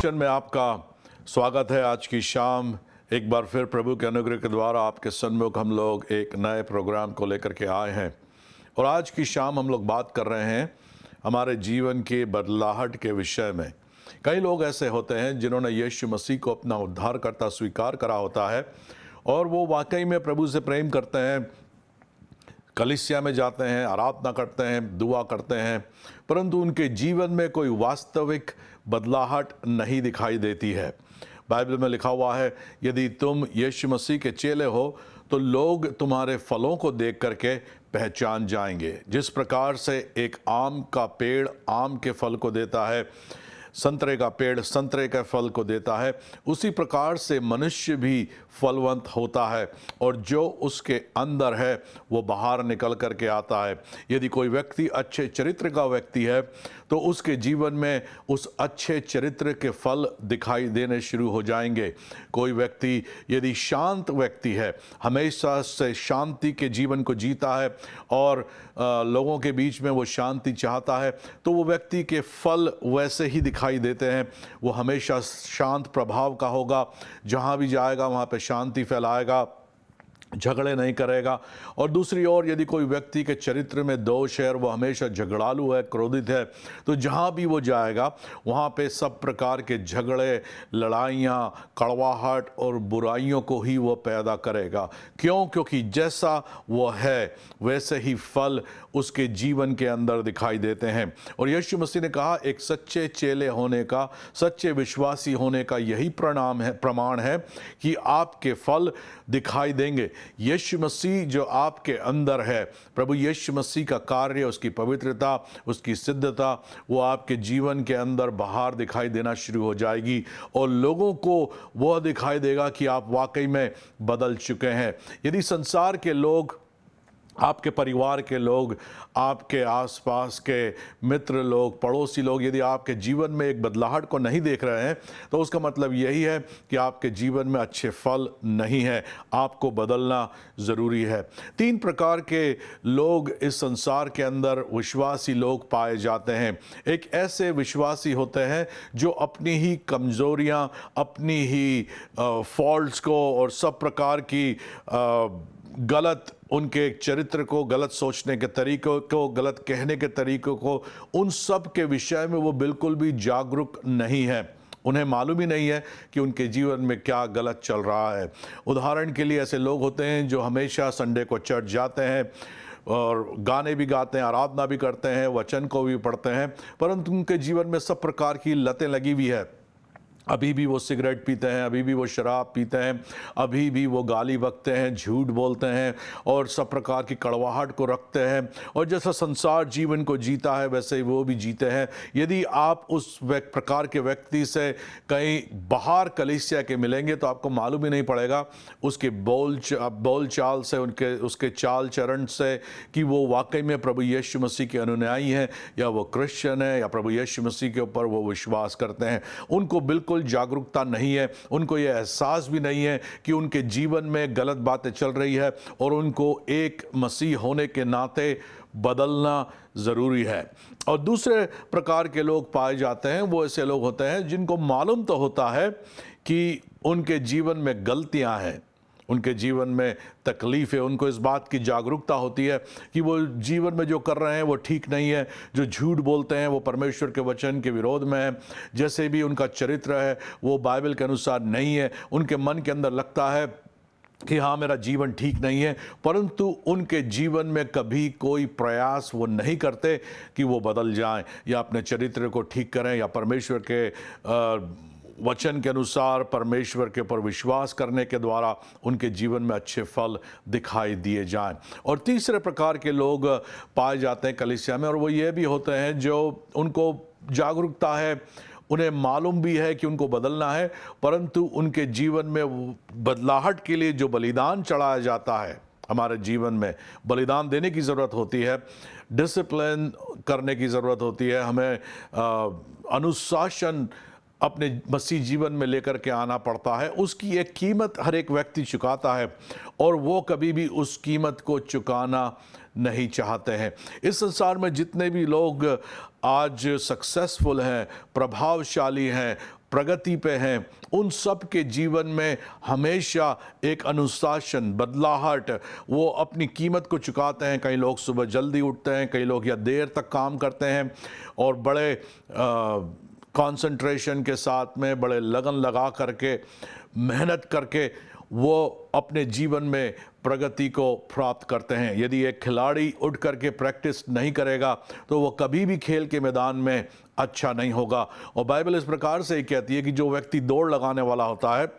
Mission में आपका स्वागत है। आज की शाम एक बार फिर प्रभु के अनुग्रह के द्वारा आपके सन्मुख हम लोग एक नए प्रोग्राम को लेकर के आए हैं और आज की शाम हम लोग बात कर रहे हैं हमारे जीवन की बदलाहट के विषय में। कई लोग ऐसे होते हैं जिन्होंने यीशु मसीह को अपना उद्धारकर्ता स्वीकार करा होता है और वो वाकई में प्रभु से प्रेम करते हैं, कलीसिया में जाते हैं, आराधना करते हैं, दुआ करते हैं, परंतु उनके जीवन में कोई वास्तविक बदलाहट नहीं दिखाई देती है। बाइबल में लिखा हुआ है, यदि तुम यीशु मसीह के चेले हो तो लोग तुम्हारे फलों को देख करके पहचान जाएंगे। जिस प्रकार से एक आम का पेड़ आम के फल को देता है, संतरे का पेड़ संतरे के फल को देता है, उसी प्रकार से मनुष्य भी फलवंत होता है और जो उसके अंदर है वो बाहर निकल करके आता है। यदि कोई व्यक्ति अच्छे चरित्र का व्यक्ति है तो उसके जीवन में उस अच्छे चरित्र के फल दिखाई देने शुरू हो जाएंगे। कोई व्यक्ति यदि शांत व्यक्ति है, हमेशा से शांति के जीवन को जीता है और लोगों के बीच में वो शांति चाहता है, तो वो व्यक्ति के फल वैसे ही दिखाई देते हैं। वो हमेशा शांत प्रभाव का होगा, जहाँ भी जाएगा वहाँ पे शांति फैलाएगा, झगड़े नहीं करेगा। और दूसरी ओर यदि कोई व्यक्ति के चरित्र में दोष है और वो हमेशा झगड़ालू है, क्रोधित है, तो जहाँ भी वो जाएगा वहाँ पे सब प्रकार के झगड़े, लड़ाइयाँ, कड़वाहट और बुराइयों को ही वो पैदा करेगा। क्यों? क्योंकि जैसा वो है वैसे ही फल उसके जीवन के अंदर दिखाई देते हैं। और यीशु मसीह ने कहा, एक सच्चे चेले होने का, सच्चे विश्वासी होने का यही प्रमाण है कि आपके फल दिखाई देंगे। यीशु मसीह जो आपके अंदर है, प्रभु यीशु मसीह का कार्य, उसकी पवित्रता, उसकी सिद्धता, वो आपके जीवन के अंदर बाहर दिखाई देना शुरू हो जाएगी और लोगों को वह दिखाई देगा कि आप वाकई में बदल चुके हैं। यदि संसार के लोग, आपके परिवार के लोग, आपके आसपास के मित्र लोग, पड़ोसी लोग यदि आपके जीवन में एक बदलाहट को नहीं देख रहे हैं तो उसका मतलब यही है कि आपके जीवन में अच्छे फल नहीं है। आपको बदलना ज़रूरी है। 3 प्रकार के लोग इस संसार के अंदर विश्वासी लोग पाए जाते हैं। एक ऐसे विश्वासी होते हैं जो अपनी ही कमज़ोरियाँ, अपनी ही फॉल्ट्स को और सब प्रकार की गलत उनके चरित्र को, गलत सोचने के तरीक़ों को, गलत कहने के तरीक़ों को, उन सब के विषय में वो बिल्कुल भी जागरूक नहीं है। उन्हें मालूम ही नहीं है कि उनके जीवन में क्या गलत चल रहा है। उदाहरण के लिए ऐसे लोग होते हैं जो हमेशा संडे को चर्च जाते हैं और गाने भी गाते हैं, आराधना भी करते हैं, वचन को भी पढ़ते हैं, परंतु उनके जीवन में सब प्रकार की लतें लगी हुई है। अभी भी वो सिगरेट पीते हैं, अभी भी वो शराब पीते हैं, अभी भी वो गाली बकते हैं, झूठ बोलते हैं और सब प्रकार की कड़वाहट को रखते हैं और जैसा संसार जीवन को जीता है वैसे ही वो भी जीते हैं। यदि आप उस प्रकार के व्यक्ति से कहीं बाहर कलीसिया के मिलेंगे तो आपको मालूम ही नहीं पड़ेगा उसके बोल चाल से, उसके चाल चरण से कि वो वाकई में प्रभु यीशु मसीह के अनुयायी हैं या वो क्रिश्चियन है या प्रभु यीशु मसीह के ऊपर वो विश्वास करते हैं। उनको बिल्कुल जागरूकता नहीं है, उनको यह एहसास भी नहीं है कि उनके जीवन में गलत बातें चल रही है और उनको एक मसीह होने के नाते बदलना ज़रूरी है। और दूसरे प्रकार के लोग पाए जाते हैं, वो ऐसे लोग होते हैं जिनको मालूम तो होता है कि उनके जीवन में गलतियां हैं, उनके जीवन में तकलीफ़ है, उनको इस बात की जागरूकता होती है कि वो जीवन में जो कर रहे हैं वो ठीक नहीं है, जो झूठ बोलते हैं वो परमेश्वर के वचन के विरोध में है, जैसे भी उनका चरित्र है वो बाइबल के अनुसार नहीं है। उनके मन के अंदर लगता है कि हाँ मेरा जीवन ठीक नहीं है, परंतु उनके जीवन में कभी कोई प्रयास वो नहीं करते कि वो बदल जाएं या अपने चरित्र को ठीक करें या परमेश्वर के वचन के अनुसार परमेश्वर के ऊपर विश्वास करने के द्वारा उनके जीवन में अच्छे फल दिखाई दिए जाएं। और तीसरे प्रकार के लोग पाए जाते हैं कलीसिया में और वो ये भी होते हैं जो उनको जागरूकता है, उन्हें मालूम भी है कि उनको बदलना है, परंतु उनके जीवन में बदलाहट के लिए जो बलिदान चढ़ाया जाता है, हमारे जीवन में बलिदान देने की ज़रूरत होती है, डिसिप्लिन करने की ज़रूरत होती है, हमें अनुशासन अपने मसीह जीवन में लेकर के आना पड़ता है। उसकी एक कीमत हर एक व्यक्ति चुकाता है और वो कभी भी उस कीमत को चुकाना नहीं चाहते हैं। इस संसार में जितने भी लोग आज सक्सेसफुल हैं, प्रभावशाली हैं, प्रगति पे हैं, उन सब के जीवन में हमेशा एक अनुशासन, बदलाहट, वो अपनी कीमत को चुकाते हैं। कई लोग सुबह जल्दी उठते हैं, कई लोग या देर तक काम करते हैं और बड़े कंसंट्रेशन के साथ में, बड़े लगन लगा करके, मेहनत करके वो अपने जीवन में प्रगति को प्राप्त करते हैं। यदि एक खिलाड़ी उठ करके प्रैक्टिस नहीं करेगा तो वो कभी भी खेल के मैदान में अच्छा नहीं होगा। और बाइबल इस प्रकार से ही कहती है कि जो व्यक्ति दौड़ लगाने वाला होता है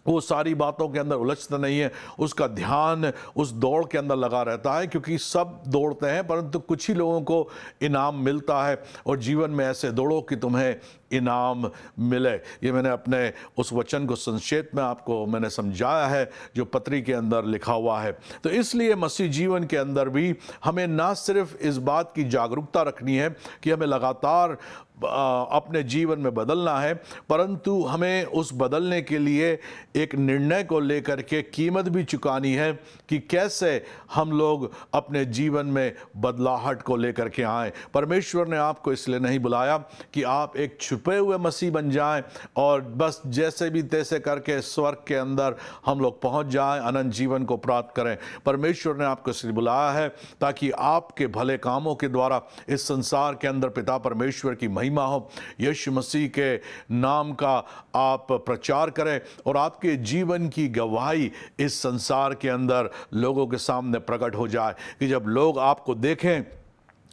वो सारी बातों के अंदर उलझता नहीं है, उसका ध्यान उस दौड़ के अंदर लगा रहता है, क्योंकि सब दौड़ते हैं परंतु कुछ ही लोगों को इनाम मिलता है। और जीवन में ऐसे दौड़ो कि तुम्हें इनाम मिले। ये मैंने अपने उस वचन को संक्षेप में आपको मैंने समझाया है जो पत्री के अंदर लिखा हुआ है। तो इसलिए मसीह जीवन के अंदर भी हमें ना सिर्फ इस बात की जागरूकता रखनी है कि हमें लगातार अपने जीवन में बदलना है, परंतु हमें उस बदलने के लिए एक निर्णय को लेकर के कीमत भी चुकानी है कि कैसे हम लोग अपने जीवन में बदलाहट को लेकर के आए। परमेश्वर ने आपको इसलिए नहीं बुलाया कि आप एक छुपे हुए मसीह बन जाएं और बस जैसे भी तैसे करके स्वर्ग के अंदर हम लोग पहुंच जाएं, अनंत जीवन को प्राप्त करें। परमेश्वर ने आपको इसलिए बुलाया है ताकि आपके भले कामों के द्वारा इस संसार के अंदर पिता परमेश्वर की महिमा हो, यीशु मसीह के नाम का आप प्रचार करें और आपके जीवन की गवाही इस संसार के अंदर लोगों के सामने प्रकट हो जाए कि जब लोग आपको देखें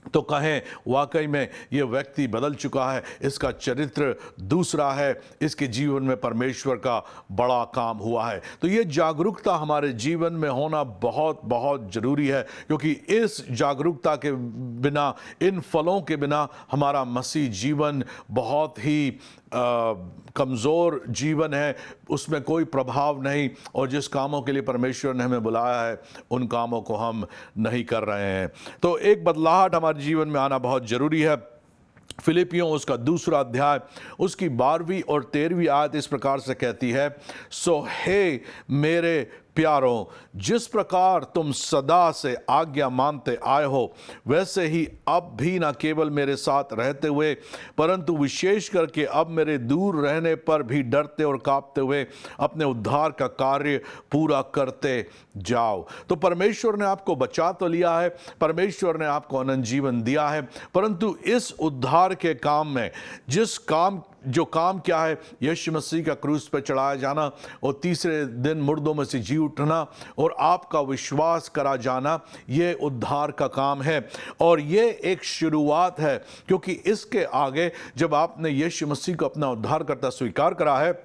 तो कहें वाकई में ये व्यक्ति बदल चुका है, इसका चरित्र दूसरा है, इसके जीवन में परमेश्वर का बड़ा काम हुआ है। तो ये जागरूकता हमारे जीवन में होना बहुत बहुत ज़रूरी है, क्योंकि इस जागरूकता के बिना, इन फलों के बिना हमारा मसीह जीवन बहुत ही कमज़ोर जीवन है, उसमें कोई प्रभाव नहीं, और जिस कामों के लिए परमेश्वर ने हमें बुलाया है उन कामों को हम नहीं कर रहे हैं। तो एक बदलाहट हमारे जीवन में आना बहुत ज़रूरी है। फिलिपियों उसका 2 अध्याय उसकी 12वीं और 13वीं आयत इस प्रकार से कहती है, सो हे मेरे प्यारों, जिस प्रकार तुम सदा से आज्ञा मानते आए हो वैसे ही अब भी न केवल मेरे साथ रहते हुए परंतु विशेष करके अब मेरे दूर रहने पर भी डरते और कांपते हुए अपने उद्धार का कार्य पूरा करते जाओ। तो परमेश्वर ने आपको बचा तो लिया है, परमेश्वर ने आपको अनंत जीवन दिया है, परंतु इस उद्धार के काम में जो काम क्या है, यीशु मसीह का क्रूस पर चढ़ाया जाना और तीसरे दिन मुर्दों में से जी उठना और आपका विश्वास करा जाना, ये उद्धार का काम है। और ये एक शुरुआत है, क्योंकि इसके आगे जब आपने यीशु मसीह को अपना उद्धारकर्ता स्वीकार करा है,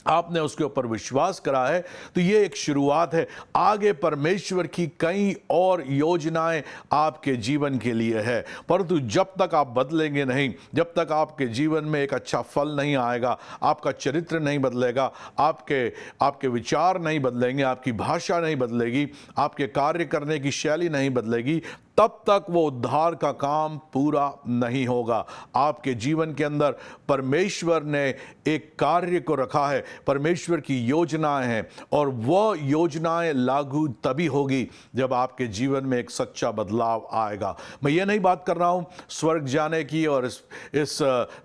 आपने उसके ऊपर विश्वास करा है, तो ये एक शुरुआत है। आगे परमेश्वर की कई और योजनाएं आपके जीवन के लिए है, परंतु जब तक आप बदलेंगे नहीं, जब तक आपके जीवन में एक अच्छा फल नहीं आएगा, आपका चरित्र नहीं बदलेगा, आपके विचार नहीं बदलेंगे, आपकी भाषा नहीं बदलेगी, आपके कार्य करने की शैली नहीं बदलेगी, तब तक वो उद्धार का काम पूरा नहीं होगा। आपके जीवन के अंदर परमेश्वर ने एक कार्य को रखा है, परमेश्वर की योजनाएं हैं, और वह योजनाएं लागू तभी होगी जब आपके जीवन में एक सच्चा बदलाव आएगा। मैं ये नहीं बात कर रहा हूँ स्वर्ग जाने की और इस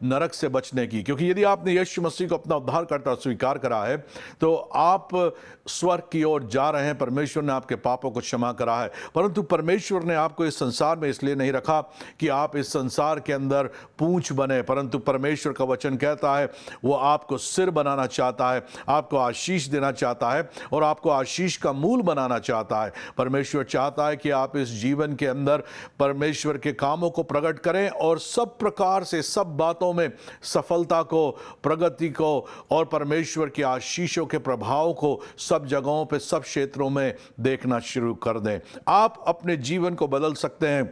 नरक से बचने की, क्योंकि यदि आपने यीशु मसीह को अपना उद्धारकर्ता स्वीकार करा है तो आप स्वर्ग की ओर जा रहे हैं, परमेश्वर ने आपके पापों को क्षमा करा है। परंतु परमेश्वर ने आपको इस संसार में इसलिए नहीं रखा कि आप इस संसार के अंदर पूंछ बने, परंतु परमेश्वर का वचन कहता है वो आपको सिर बनाना चाहता है, आपको आशीष देना चाहता है और आपको आशीष का मूल बनाना चाहता है। परमेश्वर चाहता है कि आप इस जीवन के अंदर परमेश्वर के कामों को प्रकट करें और सब प्रकार से, सब बातों में सफलता को, प्रगति को और परमेश्वर के आशीषों के प्रभाव को सब जगहों पे, सब क्षेत्रों में देखना शुरू कर दें। आप अपने जीवन को बदल सकते हैं,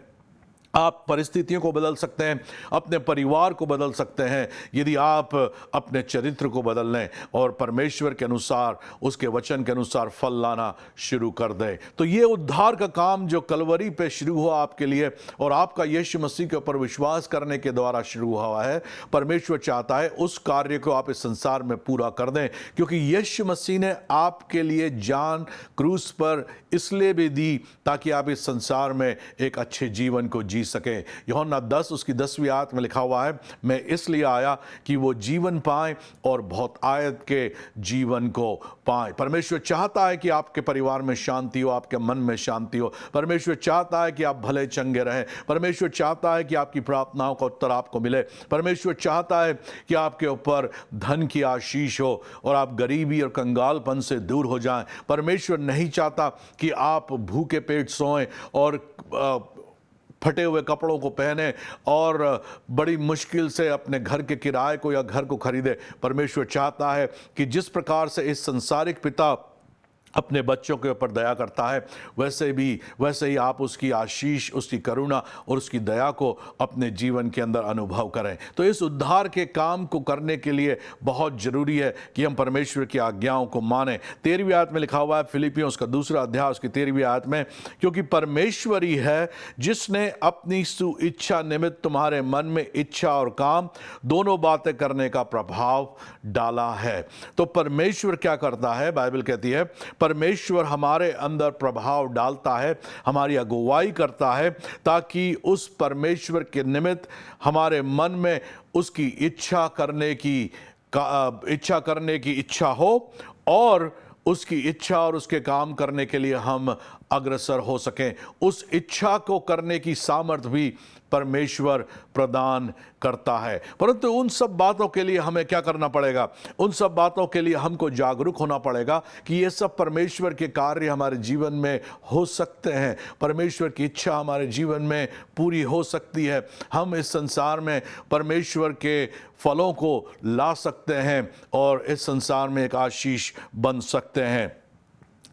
आप परिस्थितियों को बदल सकते हैं, अपने परिवार को बदल सकते हैं, यदि आप अपने चरित्र को बदल लें और परमेश्वर के अनुसार, उसके वचन के अनुसार फल लाना शुरू कर दें। तो ये उद्धार का काम जो कलवरी पे शुरू हुआ आपके लिए और आपका यीशु मसीह के ऊपर विश्वास करने के द्वारा शुरू हुआ है, परमेश्वर चाहता है उस कार्य को आप इस संसार में पूरा कर दें, क्योंकि यीशु मसीह ने आपके लिए जान क्रूस पर इसलिए भी दी ताकि आप इस संसार में एक अच्छे जीवन को जी जी सकें। यूहन्ना 10 उसकी 10वीं आयत में लिखा हुआ है, मैं इसलिए आया कि वो जीवन पाएं और बहुत आयत के जीवन को पाएं। परमेश्वर चाहता है कि आपके परिवार में शांति हो, आपके मन में शांति हो। परमेश्वर चाहता है कि आप भले चंगे रहें। परमेश्वर चाहता है कि आपकी प्रार्थनाओं का उत्तर आपको मिले। परमेश्वर चाहता है कि आपके ऊपर धन की आशीष हो और आप गरीबी और कंगालपन से दूर हो जाएं। परमेश्वर नहीं चाहता कि आप भूखे पेट सोएं और फटे हुए कपड़ों को पहने और बड़ी मुश्किल से अपने घर के किराए को या घर को खरीदे। परमेश्वर चाहता है कि जिस प्रकार से इस संसारिक पिता अपने बच्चों के ऊपर दया करता है, वैसे ही आप उसकी आशीष, उसकी करुणा और उसकी दया को अपने जीवन के अंदर अनुभव करें। तो इस उद्धार के काम को करने के लिए बहुत जरूरी है कि हम परमेश्वर की आज्ञाओं को मानें। 13वीं आयत में लिखा हुआ है, फिलिपियों उसका 2 अध्याय उसकी 13वीं आयत में, क्योंकि परमेश्वर ही है जिसने अपनी सुइच्छा निमित्त तुम्हारे मन में इच्छा और काम दोनों बातें करने का प्रभाव डाला है। तो परमेश्वर क्या करता है? बाइबल कहती है परमेश्वर हमारे अंदर प्रभाव डालता है, हमारी अगुवाई करता है, ताकि उस परमेश्वर के निमित्त हमारे मन में उसकी इच्छा करने की इच्छा हो और उसकी इच्छा और उसके काम करने के लिए हम अग्रसर हो सकें। उस इच्छा को करने की सामर्थ्य भी परमेश्वर प्रदान करता है। परंतु उन सब बातों के लिए हमें क्या करना पड़ेगा? उन सब बातों के लिए हमको जागरूक होना पड़ेगा कि ये सब परमेश्वर के कार्य हमारे जीवन में हो सकते हैं। परमेश्वर की इच्छा हमारे जीवन में पूरी हो सकती है। हम इस संसार में परमेश्वर के फलों को ला सकते हैं और इस संसार में एक आशीष बन सकते हैं।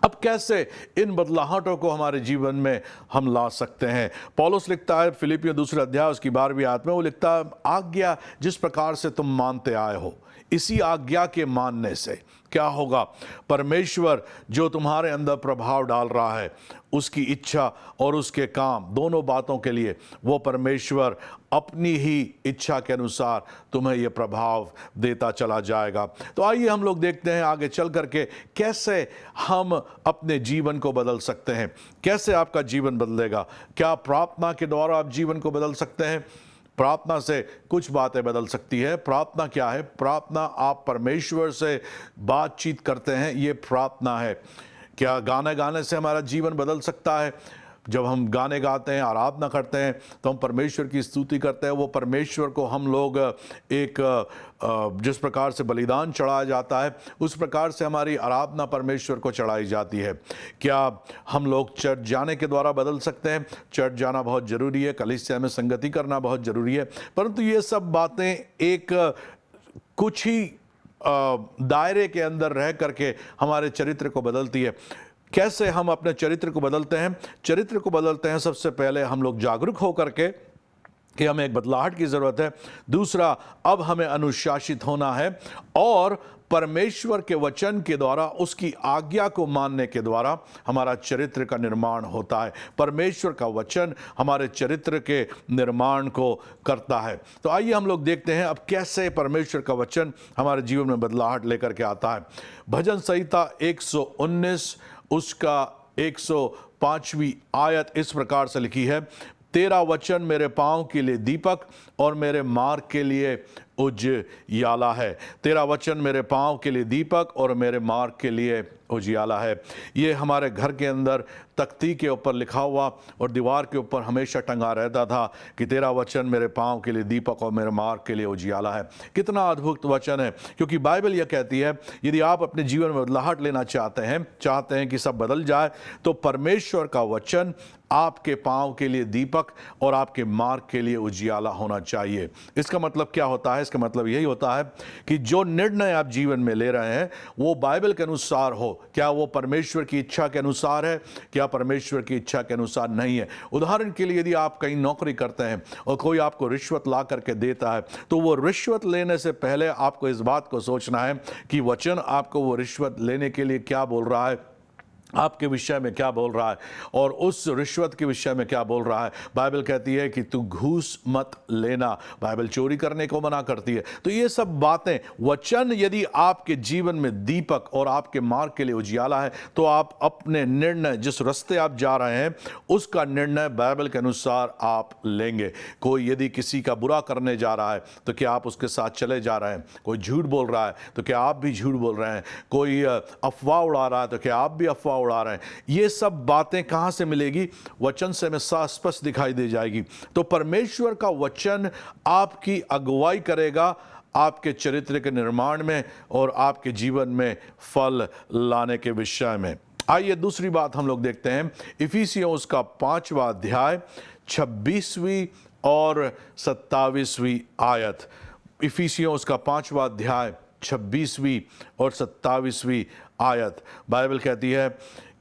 अब कैसे इन बदलाहटों को हमारे जीवन में हम ला सकते हैं? पौलुस लिखता है फिलिपियों 2 अध्याय उसकी 12वीं आयत में, वो लिखता है, आज्ञा जिस प्रकार से तुम मानते आए हो, इसी आज्ञा के मानने से क्या होगा? परमेश्वर जो तुम्हारे अंदर प्रभाव डाल रहा है, उसकी इच्छा और उसके काम दोनों बातों के लिए वो परमेश्वर अपनी ही इच्छा के अनुसार तुम्हें ये प्रभाव देता चला जाएगा। तो आइए हम लोग देखते हैं आगे चल करके कैसे हम अपने जीवन को बदल सकते हैं। कैसे आपका जीवन बदलेगा? क्या प्रार्थना के द्वारा आप जीवन को बदल सकते हैं? प्रार्थना से कुछ बातें बदल सकती है। प्रार्थना क्या है? प्रार्थना आप परमेश्वर से बातचीत करते हैं, ये प्रार्थना है। क्या गाने गाने से हमारा जीवन बदल सकता है? जब हम गाने गाते हैं, आराधना करते हैं, तो हम परमेश्वर की स्तुति करते हैं। वो परमेश्वर को हम लोग एक जिस प्रकार से बलिदान चढ़ाया जाता है, उस प्रकार से हमारी आराधना परमेश्वर को चढ़ाई जाती है। क्या हम लोग चर्च जाने के द्वारा बदल सकते हैं? चर्च जाना बहुत ज़रूरी है, कलीसिया में संगति करना बहुत ज़रूरी है, परंतु ये सब बातें एक कुछ ही दायरे के अंदर रह करके हमारे चरित्र को बदलती है। कैसे हम अपने चरित्र को बदलते हैं? चरित्र को बदलते हैं सबसे पहले हम लोग जागरूक हो करके कि हमें एक बदलाहट की ज़रूरत है। दूसरा, अब हमें अनुशासित होना है और परमेश्वर के वचन के द्वारा, उसकी आज्ञा को मानने के द्वारा हमारा चरित्र का निर्माण होता है। परमेश्वर का वचन हमारे चरित्र के निर्माण को करता है। तो आइए हम लोग देखते हैं अब कैसे परमेश्वर का वचन हमारे जीवन में बदलाहट लेकर के आता है। भजन संहिता 119 उसका 105वीं आयत इस प्रकार से लिखी है, तेरा वचन मेरे पाँव के लिए दीपक और मेरे मार्ग के लिए उजियाला है। तेरा वचन मेरे पाँव के लिए दीपक और मेरे मार्ग के लिए उजियाला है। ये हमारे घर के अंदर तख्ती के ऊपर लिखा हुआ और दीवार के ऊपर हमेशा टंगा रहता था कि तेरा वचन मेरे पाँव के लिए दीपक और मेरे मार्ग के लिए उजियाला है। कितना अद्भुत वचन है, क्योंकि बाइबल यह कहती है यदि आप अपने जीवन में बदलाहट लेना चाहते हैं कि सब बदल जाए, तो परमेश्वर का वचन आपके पाँव के लिए दीपक और आपके मार्ग के लिए उजियाला होना चाहिए। इसका मतलब क्या होता है? इसका मतलब यही होता है कि जो निर्णय आप जीवन में ले रहे हैं वो बाइबल के अनुसार हो। क्या वो परमेश्वर की इच्छा के अनुसार है? क्या परमेश्वर की इच्छा के अनुसार नहीं है? उदाहरण के लिए यदि आप कहीं नौकरी करते हैं और कोई आपको रिश्वत ला करके देता है, तो वो रिश्वत लेने से पहले आपको इस बात को सोचना है कि वचन आपको वो रिश्वत लेने के लिए क्या बोल रहा है। आपके विषय में क्या बोल रहा है और उस रिश्वत के विषय में क्या बोल रहा है। बाइबल कहती है कि तू घूस मत लेना, बाइबल चोरी करने को मना करती है। तो ये सब बातें, वचन यदि आपके जीवन में दीपक और आपके मार्ग के लिए उजियाला है, तो आप अपने निर्णय, जिस रास्ते आप जा रहे हैं उसका निर्णय बाइबल के अनुसार आप लेंगे। कोई यदि किसी का बुरा करने जा रहा है तो क्या आप उसके साथ चले जा रहे हैं? कोई झूठ बोल रहा है तो क्या आप भी झूठ बोल रहे हैं? कोई अफवाह उड़ा रहा है तो क्या आप भी अफवाह उड़ा रहे हैं? ये सब बातें कहां से मिलेगी? वचन से हमें साफ स्पष्ट दिखाई दे जाएगी। तो परमेश्वर का वचन आपकी अगुवाई करेगा आपके चरित्र के निर्माण में और आपके जीवन में फल लाने के विषय में। आइए दूसरी बात हम लोग देखते हैं, इफिसियों उसका 5वां अध्याय 26वीं और 27वीं आयत। इफिसियों उसका 5वां अध्याय 26वीं और 27वीं आयत। बाइबल कहती है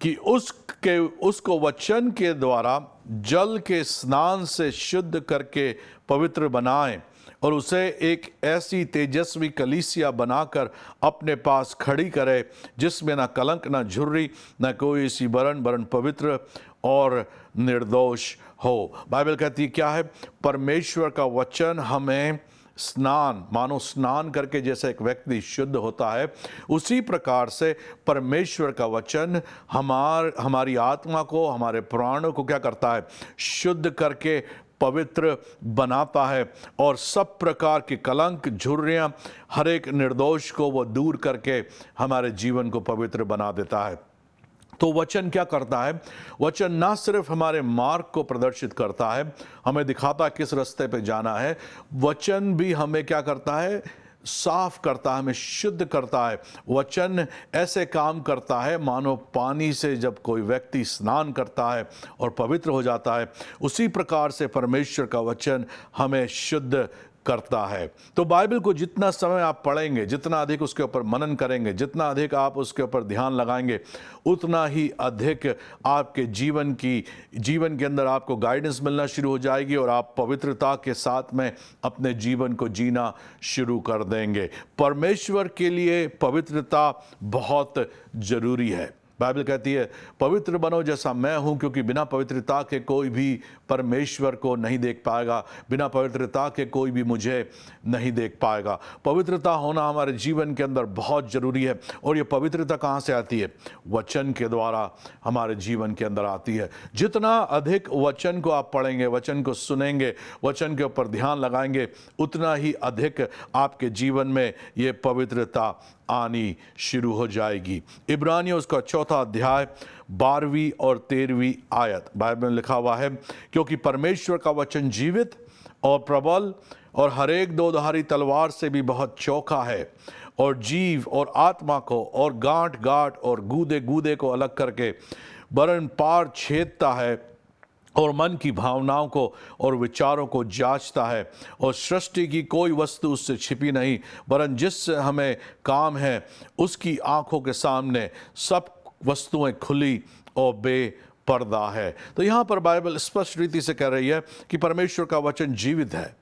कि उसको वचन के द्वारा जल के स्नान से शुद्ध करके पवित्र बनाएं और उसे एक ऐसी तेजस्वी कलीसिया बनाकर अपने पास खड़ी करे जिसमें ना कलंक, ना झुर्री, ना कोई सी बरन पवित्र और निर्दोष हो। बाइबल कहती है क्या है? परमेश्वर का वचन हमें स्नान, मानो स्नान करके जैसे एक व्यक्ति शुद्ध होता है, उसी प्रकार से परमेश्वर का वचन हमारी आत्मा को, हमारे प्राणों को क्या करता है? शुद्ध करके पवित्र बनाता है और सब प्रकार के कलंक, झुर्रियां, हर एक निर्दोष को वो दूर करके हमारे जीवन को पवित्र बना देता है। तो वचन क्या करता है? वचन ना सिर्फ हमारे मार्ग को प्रदर्शित करता है, हमें दिखाता किस रास्ते पे जाना है, वचन भी हमें क्या करता है? साफ करता है, हमें शुद्ध करता है। वचन ऐसे काम करता है मानो पानी से जब कोई व्यक्ति स्नान करता है और पवित्र हो जाता है, उसी प्रकार से परमेश्वर का वचन हमें शुद्ध करता है। तो बाइबल को जितना समय आप पढ़ेंगे, जितना अधिक उसके ऊपर मनन करेंगे, जितना अधिक आप उसके ऊपर ध्यान लगाएंगे, उतना ही अधिक आपके जीवन के अंदर आपको गाइडेंस मिलना शुरू हो जाएगी और आप पवित्रता के साथ में अपने जीवन को जीना शुरू कर देंगे। परमेश्वर के लिए पवित्रता बहुत जरूरी है। बाइबल कहती है पवित्र बनो जैसा मैं हूं, क्योंकि बिना पवित्रता के कोई भी परमेश्वर को नहीं देख पाएगा, बिना पवित्रता के कोई भी मुझे नहीं देख पाएगा। पवित्रता होना हमारे जीवन के अंदर बहुत ज़रूरी है। और ये पवित्रता कहाँ से आती है? वचन के द्वारा हमारे जीवन के अंदर आती है। जितना अधिक वचन को आप पढ़ेंगे, वचन को सुनेंगे, वचन के ऊपर ध्यान लगाएंगे, उतना ही अधिक आपके जीवन में ये पवित्रता आनी शुरू हो जाएगी। इब्रानियों उसका 4वां अध्याय 12वीं और 13वीं आयत, बाइबल में लिखा हुआ है, क्योंकि परमेश्वर का वचन जीवित और प्रबल और हर एक दोधारी तलवार से भी बहुत चौखा है और जीव और आत्मा को और गांठ गांठ और गूदे गूदे को अलग करके बरन पार छेदता है और मन की भावनाओं को और विचारों को जांचता है। और सृष्टि की कोई वस्तु उससे छिपी नहीं, वरन जिससे हमें काम है उसकी आंखों के सामने सब वस्तुएं खुली और बेपर्दा है। तो यहाँ पर बाइबल स्पष्ट रीति से कह रही है कि परमेश्वर का वचन जीवित है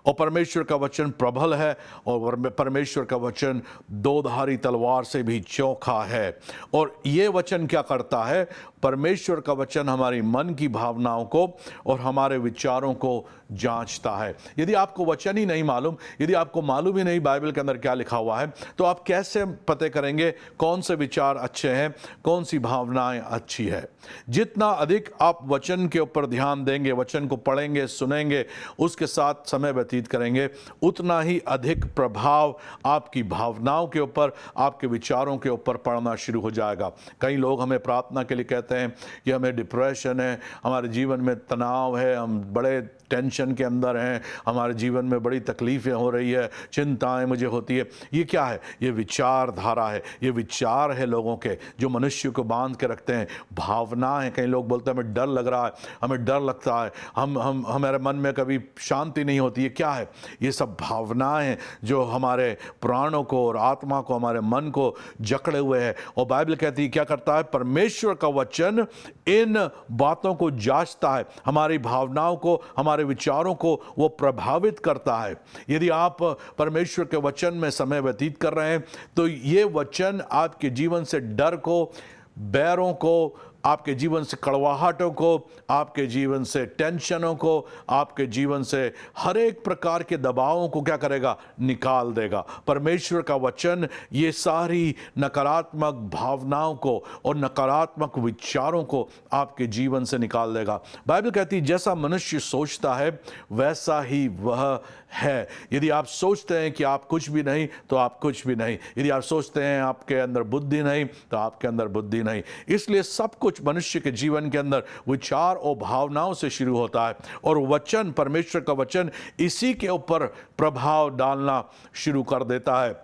और परमेश्वर का वचन प्रबल है और परमेश्वर का वचन दोधारी तलवार से भी चौखा है। और ये वचन क्या करता है? परमेश्वर का वचन हमारी मन की भावनाओं को और हमारे विचारों को जांचता है। यदि आपको वचन ही नहीं मालूम, यदि आपको मालूम ही नहीं बाइबल के अंदर क्या लिखा हुआ है, तो आप कैसे पते करेंगे कौन से विचार अच्छे हैं, कौन सी भावनाएं अच्छी है? जितना अधिक आप वचन के ऊपर ध्यान देंगे, वचन को पढ़ेंगे, सुनेंगे, उसके साथ समय व्यतीत करेंगे, उतना ही अधिक प्रभाव आपकी भावनाओं के ऊपर, आपके विचारों के ऊपर पड़ना शुरू हो जाएगा। कई लोग हमें प्रार्थना के लिए कहते हैं कि हमें डिप्रेशन है, हमारे जीवन में तनाव है, हम बड़े टेंशन के अंदर हैं, हमारे जीवन में बड़ी तकलीफ़ें हो रही है, चिंताएं मुझे होती है। ये क्या है? ये विचारधारा है, ये विचार है लोगों के जो मनुष्य को बांध के रखते हैं। भावनाएं, कई लोग बोलते हैं हमें डर लग रहा है, हमें डर लगता है, हम हमारे मन में कभी शांति नहीं होती। ये क्या है? ये सब भावनाएं जो हमारे प्राणों को और आत्मा को, हमारे मन को जकड़े हुए हैं। और बाइबल कहती है क्या करता है? परमेश्वर का वचन इन बातों को जांचता है, हमारी भावनाओं को, हमारे विचारों को वो प्रभावित करता है। यदि आप परमेश्वर के वचन में समय व्यतीत कर रहे हैं तो ये वचन आपके जीवन से डर को, बैरों को, आपके जीवन से कड़वाहटों को, आपके जीवन से टेंशनों को, आपके जीवन से हर एक प्रकार के दबावों को क्या करेगा? निकाल देगा। परमेश्वर का वचन ये सारी नकारात्मक भावनाओं को और नकारात्मक विचारों को आपके जीवन से निकाल देगा। बाइबल कहती है जैसा मनुष्य सोचता है वैसा ही वह है। यदि आप सोचते हैं कि आप कुछ भी नहीं तो आप कुछ भी नहीं। यदि आप सोचते हैं आपके अंदर बुद्धि नहीं तो आपके अंदर बुद्धि नहीं। इसलिए सब कुछ मनुष्य के जीवन के अंदर विचार और भावनाओं से शुरू होता है और वचन, परमेश्वर का वचन इसी के ऊपर प्रभाव डालना शुरू कर देता है।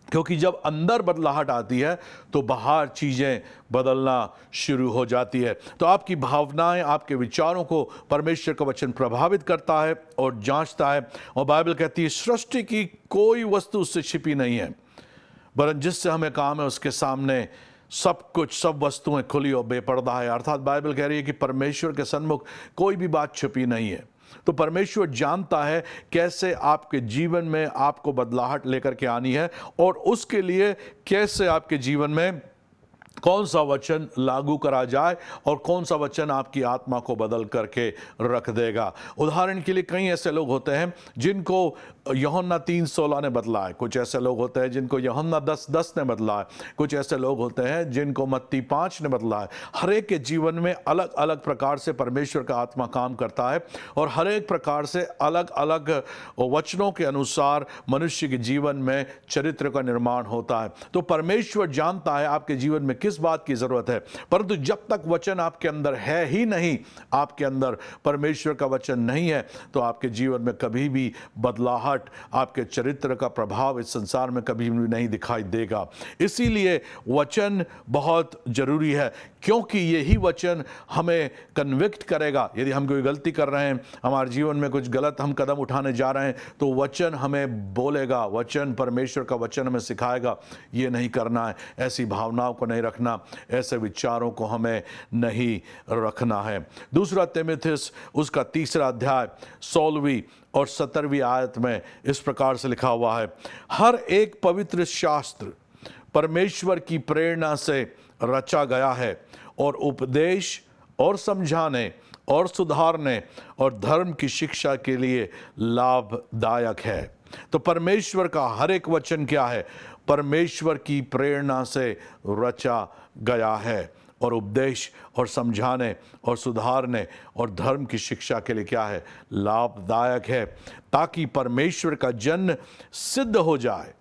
क्योंकि जब अंदर बदलाहट आती है तो बाहर चीज़ें बदलना शुरू हो जाती है। तो आपकी भावनाएं, आपके विचारों को परमेश्वर का वचन प्रभावित करता है और जांचता है। और बाइबल कहती है सृष्टि की कोई वस्तु उससे छिपी नहीं है, वरन जिससे हमें काम है उसके सामने सब कुछ, सब वस्तुएं खुली और बेपर्दा है। अर्थात बाइबल कह रही है कि परमेश्वर के सन्मुख कोई भी बात छुपी नहीं है। तो परमेश्वर जानता है कैसे आपके जीवन में आपको बदलाहट लेकर के आनी है और उसके लिए कैसे आपके जीवन में कौन सा वचन लागू करा जाए और कौन सा वचन आपकी आत्मा को बदल करके रख देगा। उदाहरण के लिए कई ऐसे लोग होते हैं जिनको यूहन्ना 3:16 ने बदला है, कुछ ऐसे लोग होते हैं जिनको यूहन्ना 10:10 ने बदला है, कुछ ऐसे लोग होते हैं जिनको मत्ती 5 ने बदला है। हर एक के जीवन में अलग अलग प्रकार से परमेश्वर का आत्मा काम करता है और हर एक प्रकार से अलग अलग वचनों के अनुसार मनुष्य के जीवन में चरित्र का निर्माण होता है। तो परमेश्वर जानता है आपके जीवन में किस बात की जरूरत है, परंतु जब तक वचन आपके अंदर है ही नहीं, आपके अंदर परमेश्वर का वचन नहीं है, तो आपके जीवन में कभी भी बदलाहट, आपके चरित्र का प्रभाव इस संसार में कभी भी नहीं दिखाई देगा। इसीलिए वचन बहुत जरूरी है, क्योंकि यही वचन हमें कन्विक्ट करेगा। यदि हम कोई गलती कर रहे हैं, हमारे जीवन में कुछ गलत हम कदम उठाने जा रहे हैं, तो वचन हमें बोलेगा, वचन, परमेश्वर का वचन हमें सिखाएगा ये नहीं करना है, ऐसी भावनाओं को नहीं रखना, ऐसे विचारों को हमें नहीं रखना है। दूसरा तीमुथियुस उसका 3 अध्याय 16वीं और 17वीं आयत में इस प्रकार से लिखा हुआ है, हर एक पवित्र शास्त्र परमेश्वर की प्रेरणा से रचा गया है और उपदेश और समझाने और सुधारने और धर्म की शिक्षा के लिए लाभदायक है। तो परमेश्वर का हर एक वचन क्या है? परमेश्वर की प्रेरणा से रचा गया है और उपदेश और समझाने और सुधारने और धर्म की शिक्षा के लिए क्या है? लाभदायक है, ताकि परमेश्वर का जन सिद्ध हो जाए,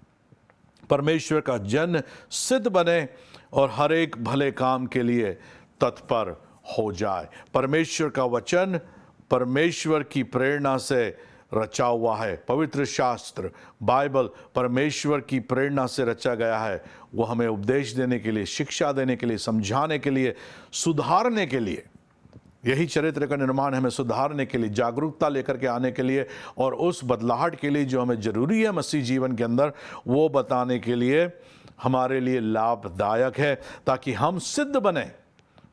परमेश्वर का जन सिद्ध बने और हर एक भले काम के लिए तत्पर हो जाए। परमेश्वर का वचन परमेश्वर की प्रेरणा से रचा हुआ है। पवित्र शास्त्र बाइबल परमेश्वर की प्रेरणा से रचा गया है। वो हमें उपदेश देने के लिए, शिक्षा देने के लिए, समझाने के लिए, सुधारने के लिए, यही चरित्र का निर्माण हमें सुधारने के लिए, जागरूकता लेकर के आने के लिए और उस बदलाहट के लिए जो हमें जरूरी है मसीह जीवन के अंदर, वो बताने के लिए हमारे लिए लाभदायक है, ताकि हम सिद्ध बने।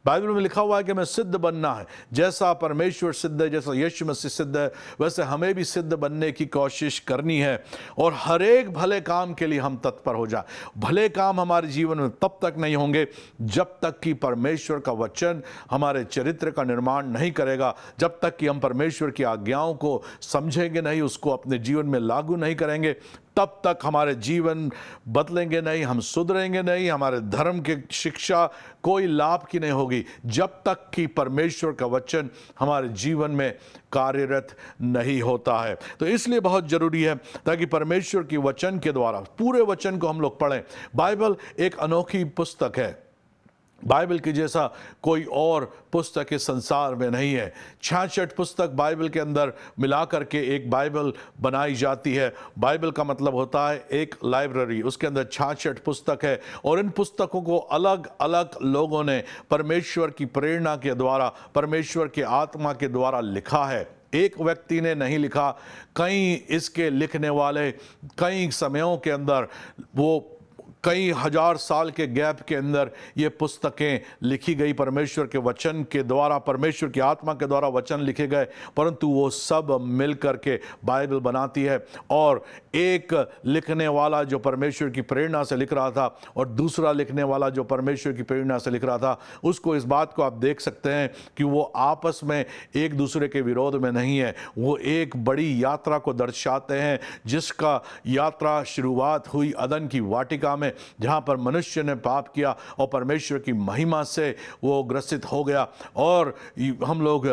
बाइबल में लिखा हुआ है कि हमें सिद्ध बनना है। जैसा परमेश्वर सिद्ध है, जैसा यीशु मसीह सिद्ध है, वैसे हमें भी सिद्ध बनने की कोशिश करनी है और हर एक भले काम के लिए हम तत्पर हो जाए। भले काम हमारे जीवन में तब तक नहीं होंगे जब तक कि परमेश्वर का वचन हमारे चरित्र का निर्माण नहीं करेगा, जब तक कि हम परमेश्वर की आज्ञाओं को समझेंगे नहीं, उसको अपने जीवन में लागू नहीं करेंगे, तब तक हमारे जीवन बदलेंगे नहीं, हम सुधरेंगे नहीं, हमारे धर्म की शिक्षा कोई लाभ की नहीं होगी, जब तक कि परमेश्वर का वचन हमारे जीवन में कार्यरत नहीं होता है। तो इसलिए बहुत जरूरी है ताकि परमेश्वर की वचन के द्वारा पूरे वचन को हम लोग पढ़ें। बाइबल एक अनोखी पुस्तक है। बाइबल की जैसा कोई और पुस्तक इस संसार में नहीं है। 66 पुस्तक बाइबल के अंदर मिला करके एक बाइबल बनाई जाती है। बाइबल का मतलब होता है एक लाइब्रेरी, उसके अंदर 66 पुस्तक है और इन पुस्तकों को अलग अलग लोगों ने परमेश्वर की प्रेरणा के द्वारा, परमेश्वर के आत्मा के द्वारा लिखा है। एक व्यक्ति ने नहीं लिखा, कई इसके लिखने वाले कई समयों के अंदर वो कई हजार साल के गैप के अंदर ये पुस्तकें लिखी गई, परमेश्वर के वचन के द्वारा, परमेश्वर की आत्मा के द्वारा वचन लिखे गए, परंतु वो सब मिल करके बाइबल बनाती है। और एक लिखने वाला जो परमेश्वर की प्रेरणा से लिख रहा था और दूसरा लिखने वाला जो परमेश्वर की प्रेरणा से लिख रहा था, उसको, इस बात को आप देख सकते हैं कि वो आपस में एक दूसरे के विरोध में नहीं है। वो एक बड़ी यात्रा को दर्शाते हैं, जिसका यात्रा शुरुआत हुई अदन की वाटिका में, जहां पर मनुष्य ने पाप किया और परमेश्वर की महिमा से वो ग्रसित हो गया। और हम लोग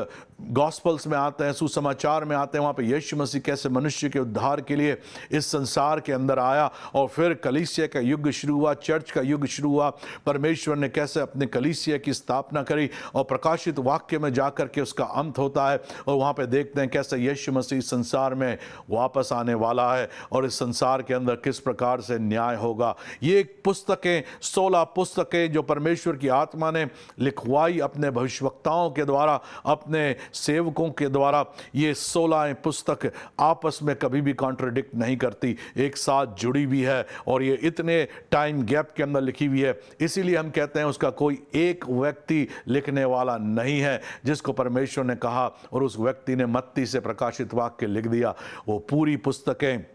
गॉस्पल्स में आते हैं, सुसमाचार में आते हैं, वहाँ पे यीशु मसीह कैसे मनुष्य के उद्धार के लिए इस संसार के अंदर आया और फिर कलीसिया का युग शुरू हुआ, चर्च का युग शुरू हुआ। परमेश्वर ने कैसे अपने कलीसिया की स्थापना करी और प्रकाशित वाक्य में जाकर के उसका अंत होता है। और वहाँ पे देखते हैं कैसे यीशु मसीह संसार में वापस आने वाला है और इस संसार के अंदर किस प्रकार से न्याय होगा। ये पुस्तकें, 16 पुस्तकें जो परमेश्वर की आत्मा ने लिखवाई अपने भविष्यवक्ताओं के द्वारा, अपने सेवकों के द्वारा, ये 16 पुस्तक आपस में कभी भी कॉन्ट्रडिक्ट नहीं करती, एक साथ जुड़ी हुई है और ये इतने टाइम गैप के अंदर लिखी हुई है। इसीलिए हम कहते हैं उसका कोई एक व्यक्ति लिखने वाला नहीं है, जिसको परमेश्वर ने कहा और उस व्यक्ति ने मत्ती से प्रकाशित वाक्य लिख दिया। वो पूरी पुस्तकें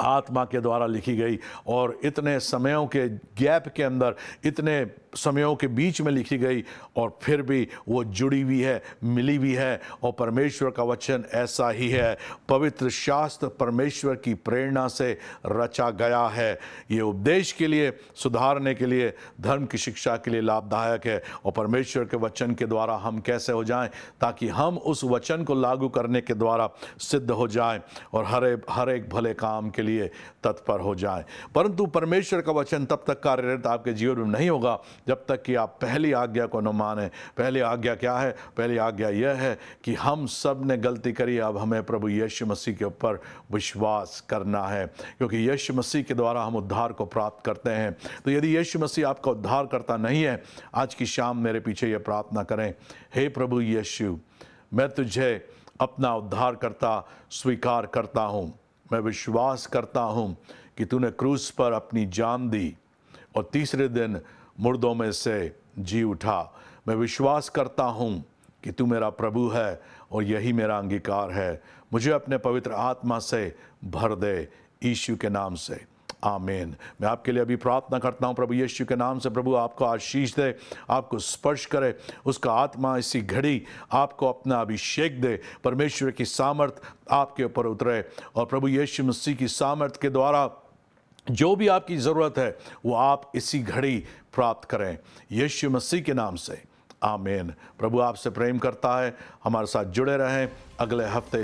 आत्मा के द्वारा लिखी गई और इतने समयों के गैप के अंदर, इतने समयों के बीच में लिखी गई और फिर भी वो जुड़ी हुई है, मिली हुई है। और परमेश्वर का वचन ऐसा ही है, पवित्र शास्त्र परमेश्वर की प्रेरणा से रचा गया है। ये उपदेश के लिए, सुधारने के लिए, धर्म की शिक्षा के लिए लाभदायक है। और परमेश्वर के वचन के द्वारा हम कैसे हो जाएं, ताकि हम उस वचन को लागू करने के द्वारा सिद्ध हो जाएं और हर एक भले काम के लिए तत्पर हो जाएं। परंतु परमेश्वर का वचन तब तक कार्यरत आपके जीवन में नहीं होगा जब तक कि आप पहली आज्ञा को न माने। पहली आज्ञा क्या है? पहली आज्ञा यह है कि हम सब ने गलती करी, अब हमें प्रभु यीशु मसीह के ऊपर विश्वास करना है, क्योंकि यीशु मसीह के द्वारा हम उद्धार को प्राप्त करते हैं। तो यदि यीशु मसीह आपका उद्धार करता नहीं है, आज की शाम मेरे पीछे यह प्रार्थना करें, हे प्रभु यीशु, मैं तुझे अपना उद्धार करता स्वीकार करता हूँ। मैं विश्वास करता हूँ कि तूने क्रूस पर अपनी जान दी और तीसरे दिन मुर्दों में से जी उठा। मैं विश्वास करता हूँ कि तू मेरा प्रभु है और यही मेरा अंगीकार है। मुझे अपने पवित्र आत्मा से भर दे, यीशु के नाम से, आमीन। मैं आपके लिए अभी प्रार्थना करता हूँ प्रभु यीशु के नाम से। प्रभु आपको आशीष दे, आपको स्पर्श करे, उसका आत्मा इसी घड़ी आपको अपना अभिषेक दे, परमेश्वर की सामर्थ आपके ऊपर उतरे और प्रभु यीशु मसीह की सामर्थ के द्वारा जो भी आपकी ज़रूरत है वो आप इसी घड़ी प्राप्त करें, यीशु मसीह के नाम से, आमीन। प्रभु आपसे प्रेम करता है। हमारे साथ जुड़े रहें। अगले हफ्ते